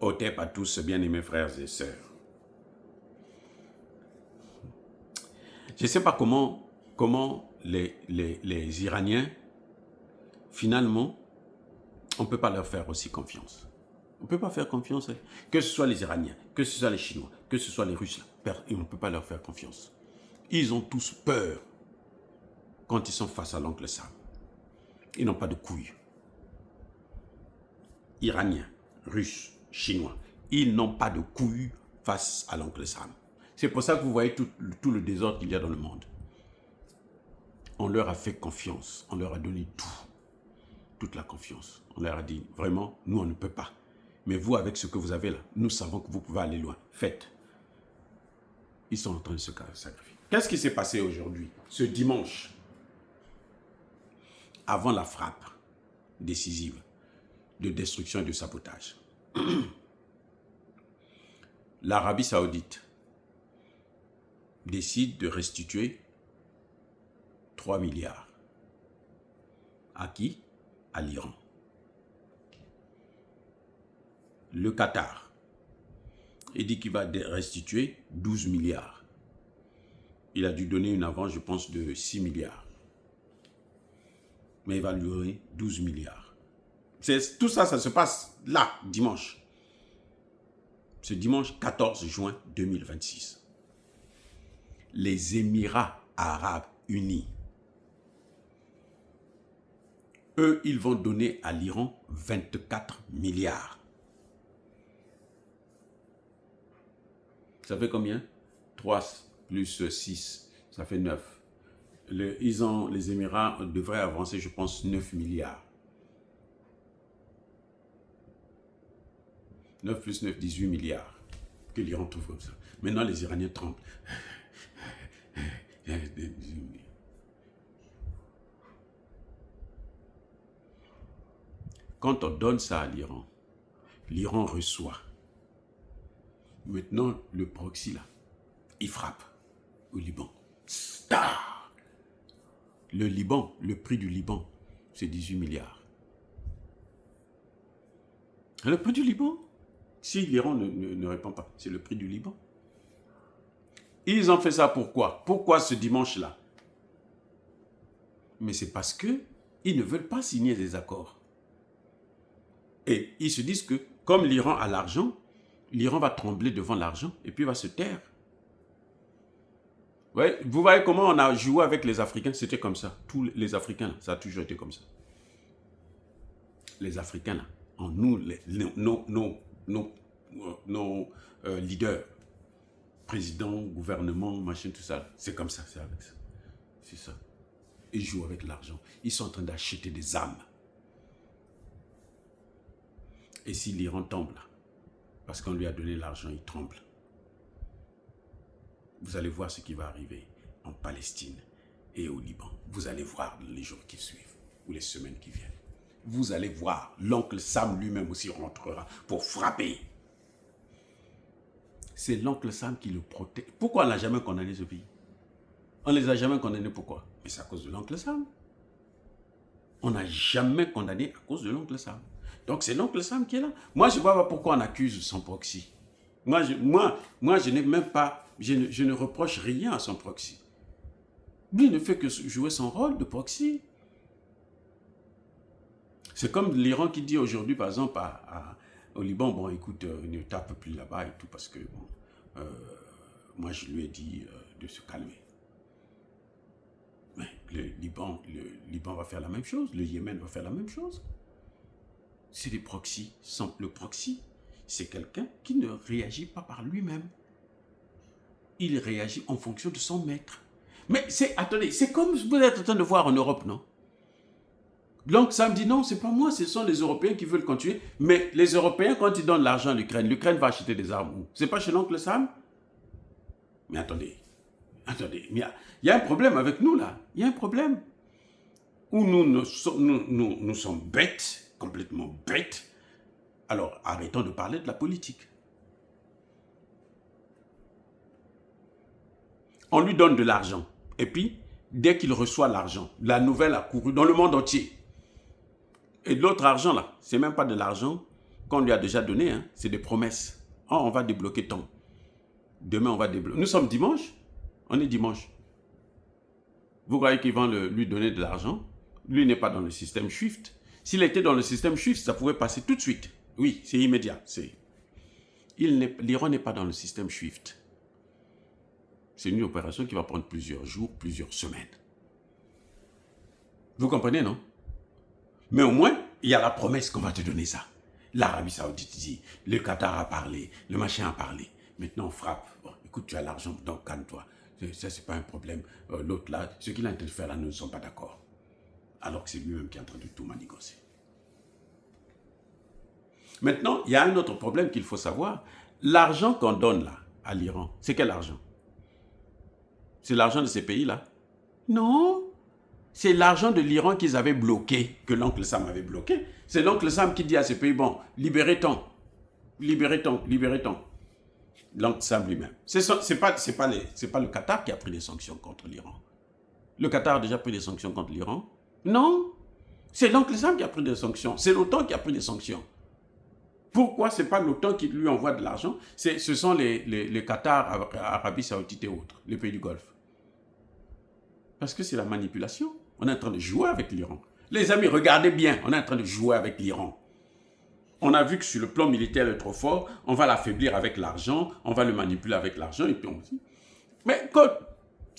Otep à tous, bien-aimés frères et sœurs. Je ne sais pas comment les Iraniens, finalement, on ne peut pas leur faire aussi confiance. On ne peut pas faire confiance, que ce soit les Iraniens, que ce soit les Chinois, que ce soit les Russes, on ne peut pas leur faire confiance. Ils ont tous peur quand ils sont face à l'oncle Sam. Ils n'ont pas de couilles. Iraniens, Russes, Chinois, ils n'ont pas de couilles face à l'oncle Sam. C'est pour ça que vous voyez tout le désordre qu'il y a dans le monde. On leur a fait confiance, on leur a donné toute la confiance. On leur a dit, vraiment, nous on ne peut pas. Mais vous, avec ce que vous avez là, nous savons que vous pouvez aller loin. Faites. Ils sont en train de se sacrifier. Qu'est-ce qui s'est passé aujourd'hui, ce dimanche, avant la frappe décisive de destruction et de sabotage? L'Arabie Saoudite décide de restituer 3 milliards. À qui? À l'Iran. Le Qatar, il dit qu'il va restituer 12 milliards. Il a dû donner une avance, je pense, de 6 milliards. Mais il va lui donner 12 milliards. Tout ça, ça se passe là, dimanche. Ce dimanche 14 juin 2026. Les Émirats Arabes Unis, eux, ils vont donner à l'Iran 24 milliards. Ça fait combien? 3 plus 6, ça fait 9. Les Émirats devraient avancer, je pense, 9 milliards. 9 plus 9, 18 milliards que l'Iran trouve comme ça. Maintenant, les Iraniens tremblent. Quand on donne ça à l'Iran, l'Iran reçoit. Maintenant, le proxy, là, il frappe au Liban. Star! Le Liban, le prix du Liban, c'est 18 milliards. Le prix du Liban, si l'Iran ne répond pas, c'est le prix du Liban. Ils ont fait ça pourquoi? Pourquoi ce dimanche-là? Mais c'est parce qu'ils ne veulent pas signer des accords. Et ils se disent que, comme l'Iran a l'argent, l'Iran va trembler devant l'argent et puis va se taire. Ouais, vous voyez comment on a joué avec les Africains? C'était comme ça. Tous les Africains, ça a toujours été comme ça. Les Africains, là, en nous, nos leaders, présidents, gouvernements, machin, tout ça, c'est comme ça, c'est avec ça. C'est ça. Ils jouent avec l'argent. Ils sont en train d'acheter des âmes. Et si l'Iran tombe là, parce qu'on lui a donné l'argent, il tremble. Vous allez voir ce qui va arriver en Palestine et au Liban. Vous allez voir les jours qui suivent ou les semaines qui viennent. Vous allez voir, l'oncle Sam lui-même aussi rentrera pour frapper. C'est l'oncle Sam qui le protège. Pourquoi on n'a jamais condamné ce pays? On ne les a jamais condamnés, pourquoi? Mais c'est à cause de l'oncle Sam. On n'a jamais condamné à cause de l'oncle Sam. Donc c'est l'oncle Sam qui est là. Moi, je ne vois pas pourquoi on accuse son proxy. Moi, je n'ai même pas, je ne reproche rien à son proxy. Lui, il ne fait que jouer son rôle de proxy. C'est comme l'Iran qui dit aujourd'hui, par exemple, au Liban, bon, écoute, ne tape plus là-bas et tout, parce que, bon, moi, je lui ai dit de se calmer. Mais le Liban va faire la même chose, le Yémen va faire la même chose. C'est des proxys. Le proxy, c'est quelqu'un qui ne réagit pas par lui-même. Il réagit en fonction de son maître. Mais attendez, c'est comme vous êtes en train de voir en Europe, non? Donc ça me dit non, c'est pas moi, ce sont les Européens qui veulent continuer. Mais les Européens, quand ils donnent l'argent à l'Ukraine, l'Ukraine va acheter des armes où? C'est pas chez l'oncle Sam? Mais attendez, il y a un problème avec nous là. Il y a un problème. Où nous sommes bêtes, complètement bêtes. Alors arrêtons de parler de la politique. On lui donne de l'argent. Et puis, dès qu'il reçoit l'argent, la nouvelle a couru dans le monde entier. Et l'autre argent là, c'est même pas de l'argent qu'on lui a déjà donné, hein, c'est des promesses. Oh, on va débloquer tant. Demain, on va débloquer. Nous sommes dimanche. On est dimanche. Vous croyez qu'ils vont lui donner de l'argent? Lui n'est pas dans le système SWIFT. S'il était dans le système SWIFT, ça pouvait passer tout de suite. Oui, c'est immédiat. L'Iran n'est pas dans le système SWIFT. C'est une opération qui va prendre plusieurs jours, plusieurs semaines. Vous comprenez, non? Mais au moins, il y a la promesse qu'on va te donner ça. L'Arabie Saoudite dit, le Qatar a parlé, le machin a parlé. Maintenant, on frappe. Bon, écoute, tu as l'argent, donc calme-toi. Ça, c'est pas un problème. L'autre là, ce qu'il est en train de faire là, nous ne sommes pas d'accord. Alors que c'est lui-même qui est en train de tout manigancer. Maintenant, il y a un autre problème qu'il faut savoir. L'argent qu'on donne là, à l'Iran, c'est quel argent? C'est l'argent de ces pays-là? Non. C'est l'argent de l'Iran qu'ils avaient bloqué, que l'oncle Sam avait bloqué. C'est l'oncle Sam qui dit à ces pays, bon, libérez tant, libérez tant, libérez tant. L'oncle Sam lui-même. C'est pas le Qatar qui a pris des sanctions contre l'Iran. Le Qatar a déjà pris des sanctions contre l'Iran? Non. C'est l'oncle Sam qui a pris des sanctions. C'est l'OTAN qui a pris des sanctions. Pourquoi ce n'est pas l'OTAN qui lui envoie de l'argent? Ce sont les Qatar, Arabie Saoudite et autres, les pays du Golfe. Parce que c'est la manipulation. On est en train de jouer avec l'Iran. Les amis, regardez bien, on est en train de jouer avec l'Iran. On a vu que sur le plan militaire, il est trop fort, on va l'affaiblir avec l'argent, on va le manipuler avec l'argent, et puis on dit... Mais quand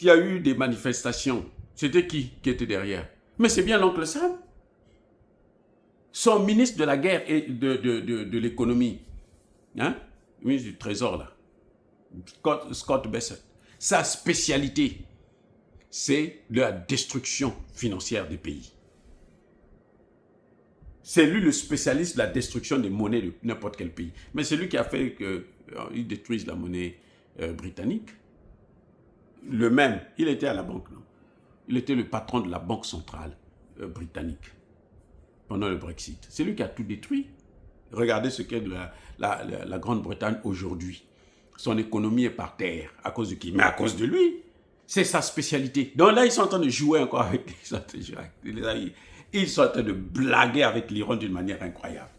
il y a eu des manifestations, c'était qui était derrière? Mais c'est bien l'oncle Sam. Son ministre de la guerre et de l'économie, hein? Le ministre du Trésor, là, Scott Bessent, sa spécialité, c'est la destruction financière des pays. C'est lui le spécialiste de la destruction des monnaies de n'importe quel pays. Mais c'est lui qui a fait qu'ils détruisent la monnaie britannique. Le même, il était à la banque, non? Il était le patron de la banque centrale britannique pendant le Brexit. C'est lui qui a tout détruit. Regardez ce qu'est la Grande-Bretagne aujourd'hui. Son économie est par terre. À cause de qui? Mais à cause de lui. C'est sa spécialité. Donc là, ils sont en train de jouer encore avec ils sont en train de blaguer avec l'Iran d'une manière incroyable.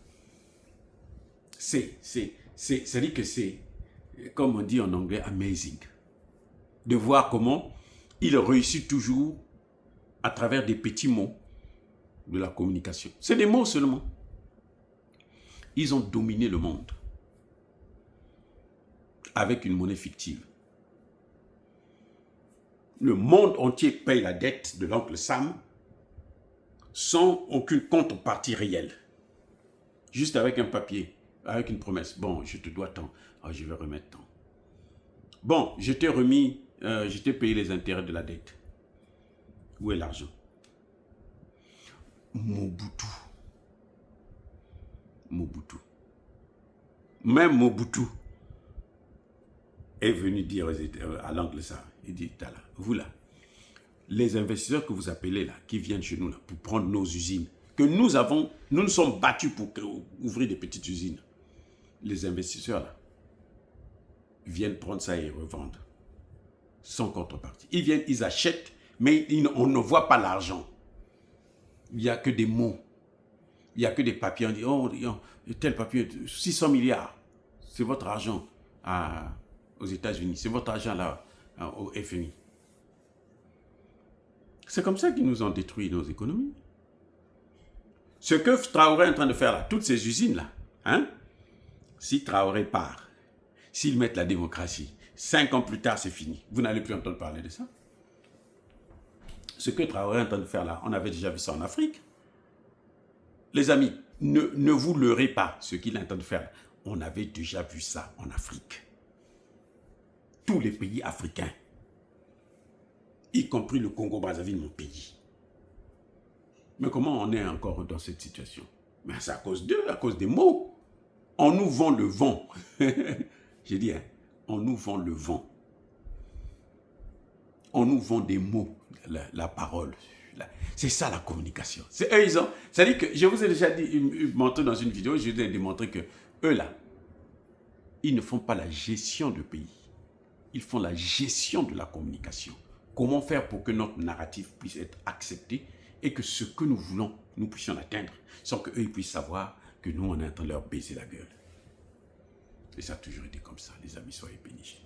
C'est-à-dire que c'est, comme on dit en anglais, amazing. De voir comment il réussit toujours à travers des petits mots de la communication. C'est des mots seulement. Ils ont dominé le monde avec une monnaie fictive. Le monde entier paye la dette de l'oncle Sam sans aucune contrepartie réelle. Juste avec un papier, avec une promesse. Bon, je te dois tant. Oh, je vais remettre tant. Bon, je t'ai remis, je t'ai payé les intérêts de la dette. Où est l'argent? Mobutu. Mobutu. Même Mobutu est venu dire à l'oncle Sam, il dit, là, vous là, les investisseurs que vous appelez là, qui viennent chez nous là, pour prendre nos usines, que nous nous sommes battus pour ouvrir des petites usines. Les investisseurs là, viennent prendre ça et revendre, sans contrepartie. Ils viennent, ils achètent, mais on ne voit pas l'argent. Il n'y a que des mots. Il n'y a que des papiers. On dit, oh, tel papier, 600 milliards, c'est votre argent aux États-Unis, c'est votre argent là, au FMI. C'est comme ça qu'ils nous ont détruit nos économies. Ce que Traoré est en train de faire là, toutes ces usines-là, hein, si Traoré part, s'ils mettent la démocratie, 5 ans plus tard, c'est fini. Vous n'allez plus entendre parler de ça. Ce que Traoré est en train de faire là, on avait déjà vu ça en Afrique. Les amis, ne vous leurrez pas ce qu'il est en train de faire. On avait déjà vu ça en Afrique. Tous les pays africains, y compris le Congo-Brazzaville, mon pays. Mais comment on est encore dans cette situation? Mais c'est à cause d'eux, à cause des mots. On nous vend le vent. J'ai dit, hein, on nous vend le vent. On nous vend des mots, la parole. C'est ça la communication. C'est eux, ils ont. C'est-à-dire que je vous ai déjà montré dans une vidéo, je vous ai démontré que eux là, ils ne font pas la gestion de pays. Ils font la gestion de la communication. Comment faire pour que notre narratif puisse être accepté et que ce que nous voulons, nous puissions l'atteindre, sans qu'eux puissent savoir que nous, on est en train de leur baiser la gueule. Et ça a toujours été comme ça, les amis, soyez bénis.